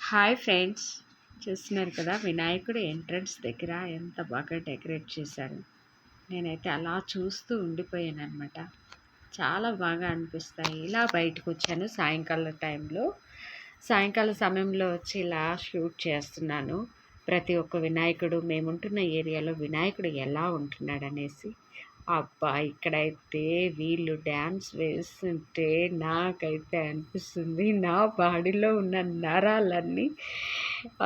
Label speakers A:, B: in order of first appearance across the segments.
A: Hi friends, చూస్తున్నారు కదా వినాయకుడు ఎంట్రన్స్ దగ్గర ఎంత బాగా డెకరేట్ చేశారు. నేనైతే అలా చూస్తూ ఉండిపోయాను అనమాట. చాలా బాగా అనిపిస్తాయి. ఇలా బయటకు వచ్చాను సాయంకాలం టైంలో. సాయంకాల సమయంలో వచ్చి ఇలా షూట్ చేస్తున్నాను. ప్రతి ఒక్క వినాయకుడు మేముంటున్న ఏరియాలో వినాయకుడు ఎలా ఉంటున్నాడు అనేసి. అబ్బా! ఇక్కడైతే వీళ్ళు డ్యాన్స్ వేస్తుంటే నాకైతే అనిపిస్తుంది నా బాడీలో ఉన్న నరాలన్నీ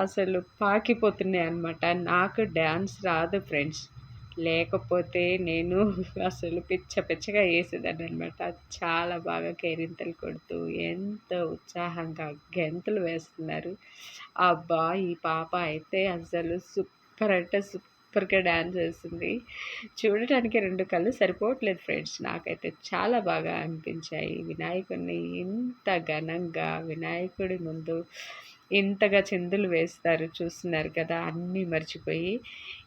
A: అసలు పాకిపోతున్నాయి అన్నమాట. నాకు డ్యాన్స్ రాదు ఫ్రెండ్స్. లేకపోతే నేను అసలు పిచ్చ పిచ్చగా వేసేదాన్ని అనమాట. చాలా బాగా కేరింతలు కొడుతూ ఎంత ఉత్సాహంగా గెంతులు వేస్తున్నారు. అబ్బా! ఈ పాప అయితే అసలు సూపర్ అంటే సూపర్‌గా డాన్స్ ఏస్తుంది. చూడటానికి 2 కళ్ళు సరిపోవట్లేదు ఫ్రెండ్స్. నాకైతే చాలా బాగా అనిపించాయి. వినాయకుడిని ఇంత ఘనంగా వినాయకుడి ముందు ఇంతగా చిందులు వేస్తారు చూస్తున్నారు కదా! అన్నీ మర్చిపోయి.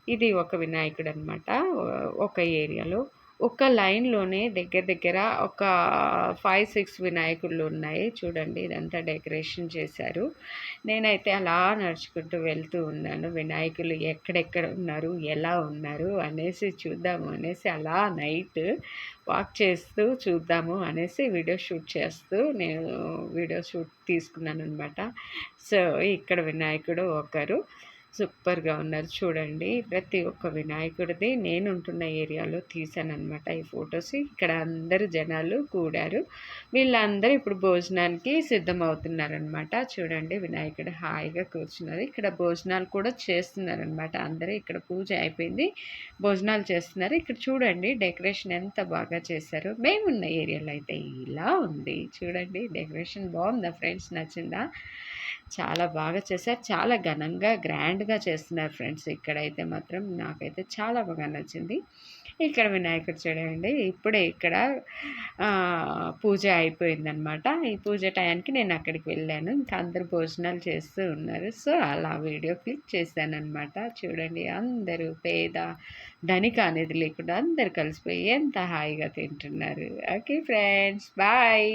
A: ఇది ఒక వినాయకుడనమాట. ఒక ఏరియాలో. ఒక లైన్‌లోనే దగ్గర దగ్గర ఒక 5, 6 వినాయకుళ్ళు ఉన్నాయి. చూడండి ఇదంతా డెకరేషన్ చేశారు. నేనైతే అలా నడుచుకుంటూ వెళ్తూ ఉన్నాను. వినాయకులు ఎక్కడెక్కడ ఉన్నారు, ఎలా ఉన్నారు అనేసి చూద్దాము అనేసి అలా నైట్ వాక్ చేస్తూ చూద్దాము అనేసి వీడియో షూట్ చేస్తూ నేను వీడియో షూట్ తీసుకున్నాననమాట. సో, ఇక్కడ వినాయకుడు ఒకరు సూపర్‌గా ఉన్నారు చూడండి. ప్రతి ఒక్క వినాయకుడిది నేనుంటున్న ఏరియాలో తీశాననమాట ఈ ఫోటోస్. ఇక్కడ అందరూ జనాలు కూడారు. వీళ్ళందరూ ఇప్పుడు భోజనానికి సిద్ధమవుతున్నారనమాట. చూడండి వినాయకుడు హాయిగా కూర్చున్నారు. ఇక్కడ భోజనాలు కూడా చేస్తున్నారనమాట. అందరూ ఇక్కడ పూజ అయిపోయింది. భోజనాలు చేస్తున్నారు. ఇక్కడ చూడండి డెకరేషన్ ఎంత బాగా చేశారో. మేమున్న ఏరియాలో అయితే ఇలా ఉంది. చూడండి డెకరేషన్ బావుందా ఫ్రెండ్స్? నచ్చిందా? చాలా బాగా చేశారు. చాలా ఘనంగా, గ్రాండ్‌గా చేస్తున్నారు ఫ్రెండ్స్. ఇక్కడైతే మాత్రం నాకైతే చాలా బాగా నచ్చింది. ఇక్కడ వినాయకుడు చూడండి. ఇప్పుడే ఇక్కడ పూజ అయిపోయిందనమాట. ఈ పూజ టయానికి నేను అక్కడికి వెళ్ళాను. ఇంకా అందరూ భోజనాలు చేస్తూ ఉన్నారు. సో, అలా వీడియో క్లిక్ చేశాననమాట. చూడండి అందరూ పేద, ధనిక అనేది లేకుండా అందరూ కలిసిపోయి ఎంత హాయిగా తింటున్నారు. Okay friends. బాయ్.